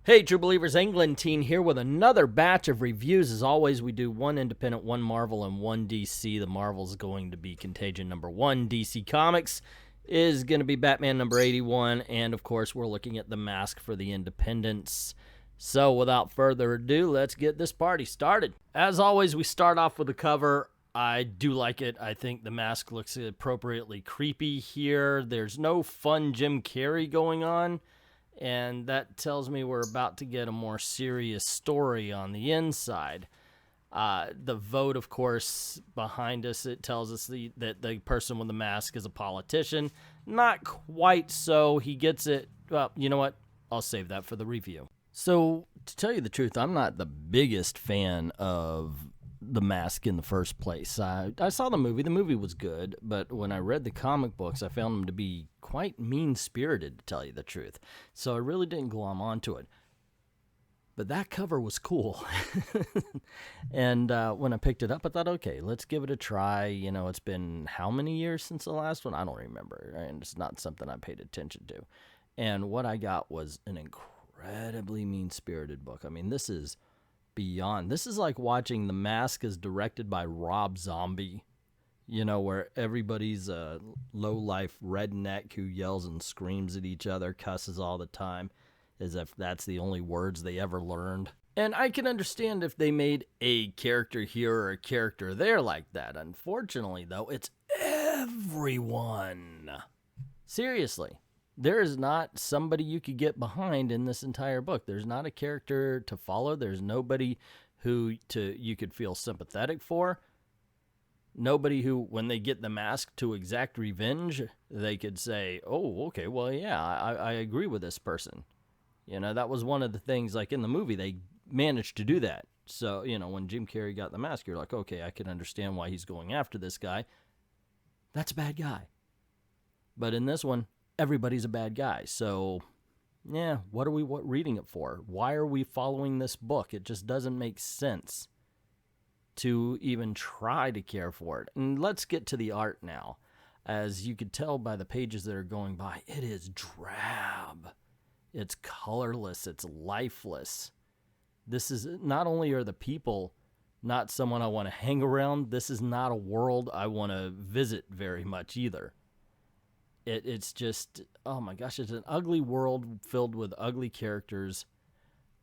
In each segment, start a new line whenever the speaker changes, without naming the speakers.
Hey, True Believers, Englandine here with another batch of reviews. As always, we do one independent, one Marvel, and one DC. The Marvel's going to be Contagion #1. DC Comics is going to be Batman #81. And, of course, we're looking at The Mask for the independents. So, without further ado, let's get this party started. As always, we start off with the cover. I do like it. I think The Mask looks appropriately creepy here. There's no fun Jim Carrey going on. And that tells me we're about to get a more serious story on the inside. The vote, of course, behind us, it tells us that the person with the mask is a politician. Not quite so. He gets it. Well, you know what? I'll save that for the review. So, to tell you the truth, I'm not the biggest fan of The Mask in the first place. I saw the movie. The movie was good, but when I read the comic books, I found them to be quite mean-spirited, to tell you the truth. So I really didn't glom onto it. But that cover was cool. And when I picked it up, I thought, okay, let's give it a try. You know, it's been how many years since the last one? I don't remember. And it's not something I paid attention to. And what I got was an incredibly mean-spirited book. I mean, this is beyond. This is like watching The Mask is directed by Rob Zombie, you know, where everybody's a low-life redneck who yells and screams at each other, cusses all the time, as if that's the only words they ever learned. And I can understand if they made a character here or a character there like that. Unfortunately, though, it's everyone. Seriously. There is not somebody you could get behind in this entire book. There's not a character to follow. There's nobody who you could feel sympathetic for. Nobody who, when they get the mask to exact revenge, they could say, oh, okay, well, yeah, I agree with this person. You know, that was one of the things, like in the movie, they managed to do that. So, you know, when Jim Carrey got the mask, you're like, okay, I can understand why he's going after this guy. That's a bad guy. But in this one, everybody's a bad guy. So, yeah, what are we reading it for? Why are we following this book? It just doesn't make sense to even try to care for it. And let's get to the art now. As you could tell by the pages that are going by, it is drab. It's colorless. It's lifeless. This is, not only are the people not someone I want to hang around, this is not a world I want to visit very much either. It's just, oh my gosh, it's an ugly world filled with ugly characters.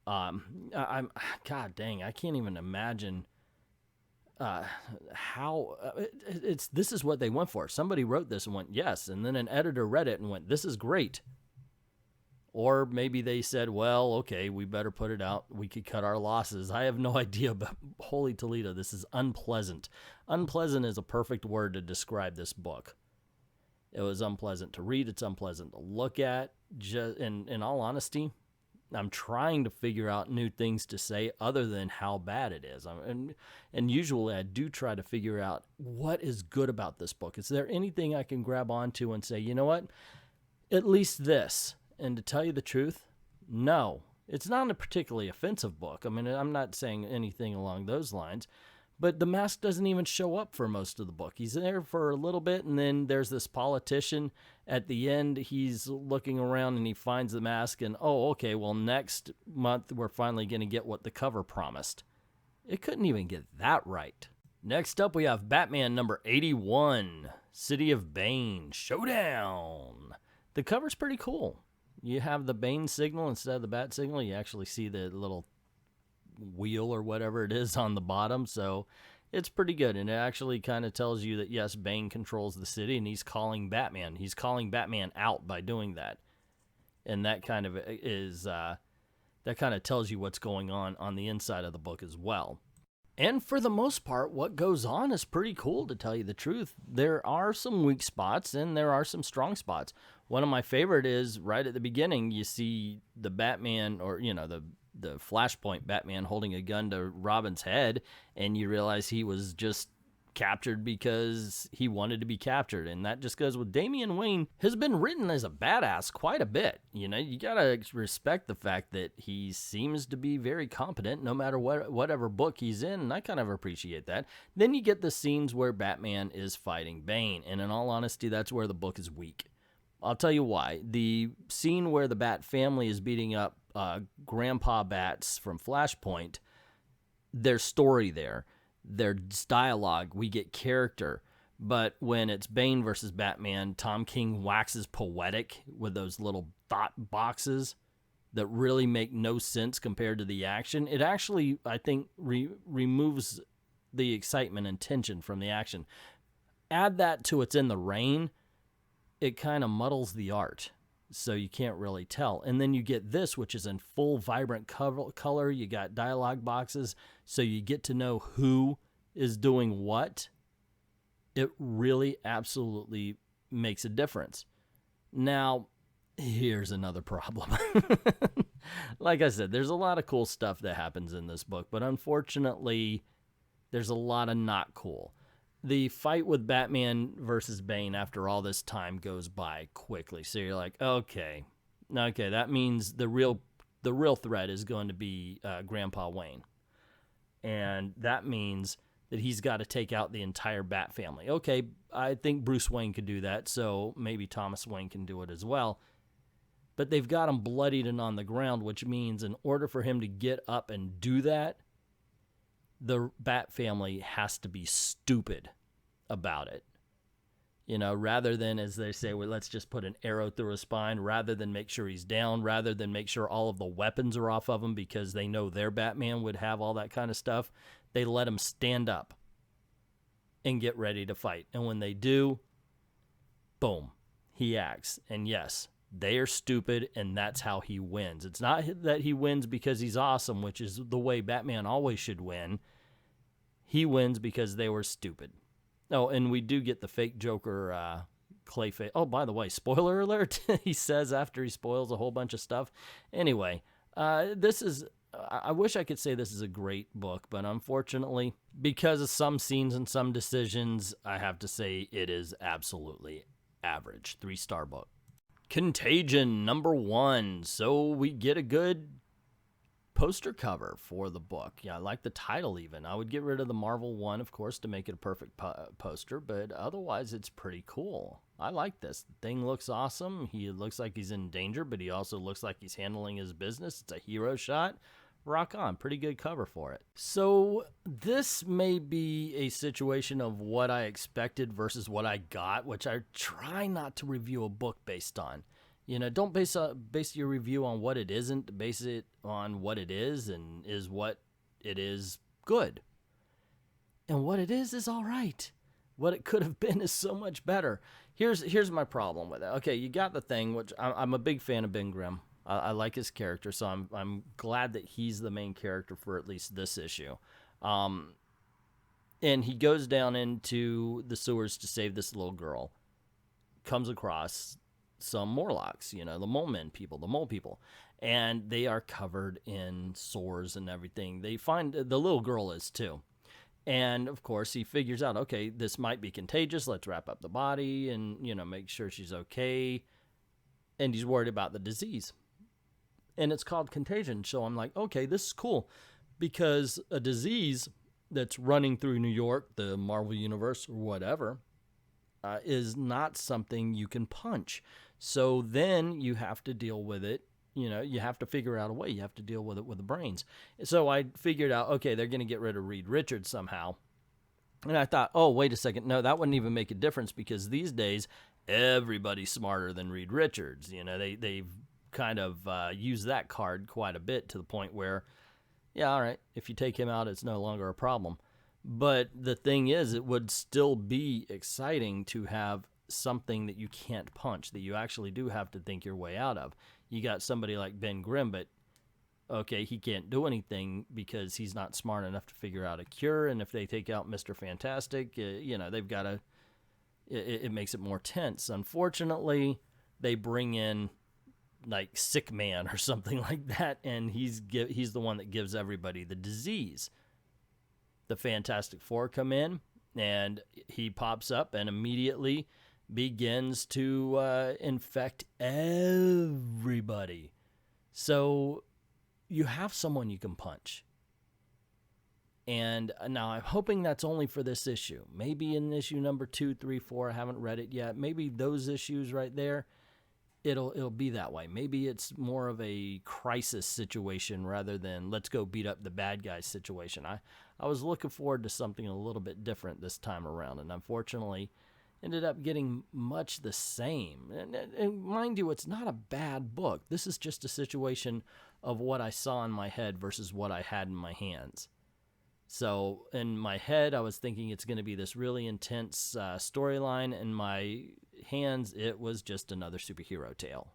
God dang, I can't even imagine how this is what they went for. Somebody wrote this and went, yes, and then an editor read it and went, this is great. Or maybe they said, well, okay, we better put it out. We could cut our losses. I have no idea, but holy Toledo, this is unpleasant. Unpleasant is a perfect word to describe this book. It was unpleasant to read. It's unpleasant to look at. Just in all honesty, I'm trying to figure out new things to say other than how bad it is. And usually I do try to figure out what is good about this book. Is there anything I can grab onto and say, you know what, at least this? And to tell you the truth, no. It's not a particularly offensive book. I mean, I'm not saying anything along those lines. But the mask doesn't even show up for most of the book. He's there for a little bit, and then there's this politician. At the end, he's looking around, and he finds the mask, and, oh, okay, well, next month we're finally going to get what the cover promised. It couldn't even get that right. Next up, we have Batman #81, City of Bane, Showdown. The cover's pretty cool. You have the Bane signal instead of the bat signal. You actually see the little wheel or whatever it is on the bottom, so it's pretty good. And it actually kind of tells you that yes, Bane controls the city and he's calling Batman out by doing that. And that kind of is that kind of tells you what's going on the inside of the book as well. And for the most part, what goes on is pretty cool, to tell you the truth. There are some weak spots and there are some strong spots. One of my favorite is right at the beginning, you see the Batman, or you know, the Flashpoint Batman holding a gun to Robin's head, and you realize he was just captured because he wanted to be captured. And that just goes with Damian Wayne has been written as a badass quite a bit. You know, you gotta respect the fact that he seems to be very competent no matter whatever book he's in, and I kind of appreciate that. Then you get the scenes where Batman is fighting Bane, and in all honesty, that's where the book is weak. I'll tell you why. The scene where the Bat family is beating up grandpa bats from Flashpoint, there's story there. There's dialogue. We get character. But when it's Bane versus Batman, Tom King waxes poetic with those little thought boxes that really make no sense compared to the action. It actually, I think, removes the excitement and tension from the action. Add that to it's in the rain, it kind of muddles the art, so you can't really tell. And then you get this, which is in full vibrant color. You got dialogue boxes, so you get to know who is doing what. It really absolutely makes a difference. Now, here's another problem. Like I said, there's a lot of cool stuff that happens in this book, but unfortunately, there's a lot of not cool. The fight with Batman versus Bane after all this time goes by quickly. So you're like, okay, that means the real threat is going to be Grandpa Wayne. And that means that he's got to take out the entire Bat family. Okay, I think Bruce Wayne could do that, so maybe Thomas Wayne can do it as well. But they've got him bloodied and on the ground, which means in order for him to get up and do that, the Bat family has to be stupid about it. You know, rather than, as they say, well, let's just put an arrow through his spine, rather than make sure he's down, rather than make sure all of the weapons are off of him because they know their Batman would have all that kind of stuff, they let him stand up and get ready to fight. And when they do, boom, he acts. And yes, they are stupid, and that's how he wins. It's not that he wins because he's awesome, which is the way Batman always should win. He wins because they were stupid. Oh, and we do get the fake Joker Clayface. Oh, by the way, spoiler alert, he says after he spoils a whole bunch of stuff. Anyway, this is... I wish I could say this is a great book, but unfortunately, because of some scenes and some decisions, I have to say it is absolutely average. 3-star book. Contagion, #1. So we get a good poster cover for the book. Yeah, I like the title even. I would get rid of the Marvel one, of course, to make it a perfect poster, but otherwise it's pretty cool. I like this. The thing looks awesome. He looks like he's in danger, but he also looks like he's handling his business. It's a hero shot. Rock on. Pretty good cover for it. So this may be a situation of what I expected versus what I got, which I try not to review a book based on. You know, don't base your review on what it isn't. Base it on what it is, and is what it is good. And what it is all right. What it could have been is so much better. Here's my problem with it. Okay, you got the Thing, which I'm a big fan of Ben Grimm. I like his character, so I'm glad that he's the main character for at least this issue. And he goes down into the sewers to save this little girl. Comes across some Morlocks, you know, the mole people. And they are covered in sores and everything. They find the little girl is too. And, of course, he figures out, okay, this might be contagious. Let's wrap up the body and, you know, make sure she's okay. And he's worried about the disease. And it's called Contagion. So I'm like, okay, this is cool. Because a disease that's running through New York, the Marvel Universe, or whatever, is not something you can punch. So then you have to deal with it. You know, you have to figure out a way. You have to deal with it with the brains. So I figured out, okay, they're going to get rid of Reed Richards somehow. And I thought, oh, wait a second. No, that wouldn't even make a difference because these days, everybody's smarter than Reed Richards. You know, they've kind of used that card quite a bit to the point where, yeah, all right, if you take him out, it's no longer a problem. But the thing is, it would still be exciting to have something that you can't punch, that you actually do have to think your way out of. You got somebody like Ben Grimm, but okay, he can't do anything because he's not smart enough to figure out a cure. And if they take out Mr. Fantastic, you know, they've got to, it makes it more tense. Unfortunately, they bring in like Sick Man or something like that, and he's the one that gives everybody the disease. The Fantastic Four come in, and he pops up and immediately begins to infect everybody. So you have someone you can punch. And now I'm hoping that's only for this issue. Maybe in issue number 2, 3, 4, I haven't read it yet. Maybe those issues right there, it'll be that way. Maybe it's more of a crisis situation rather than let's go beat up the bad guy situation. I was looking forward to something a little bit different this time around, and unfortunately ended up getting much the same. And mind you, it's not a bad book. This is just a situation of what I saw in my head versus what I had in my hands. So in my head, I was thinking it's going to be this really intense storyline. In my hands, it was just another superhero tale.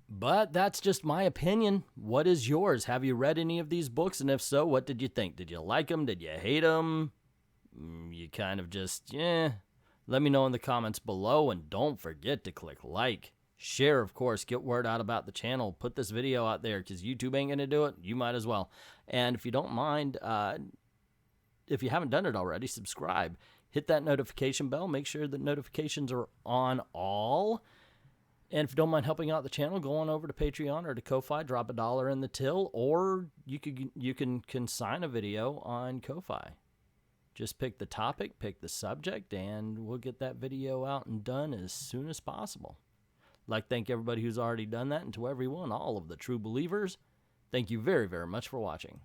But that's just my opinion. What is yours? Have you read any of these books? And if so, what did you think? Did you like them? Did you hate them? You kind of just, Let me know in the comments below, and don't forget to click like. Share, of course, get word out about the channel. Put this video out there because YouTube ain't going to do it. You might as well. And if you don't mind, if you haven't done it already, subscribe. Hit that notification bell. Make sure the notifications are on all. And if you don't mind helping out the channel, go on over to Patreon or to Ko-Fi, drop $1 in the till, or you can consign a video on Ko-Fi. Just pick the topic, pick the subject, and we'll get that video out and done as soon as possible. I'd like to thank everybody who's already done that, and to everyone, all of the true believers, thank you very, very much for watching.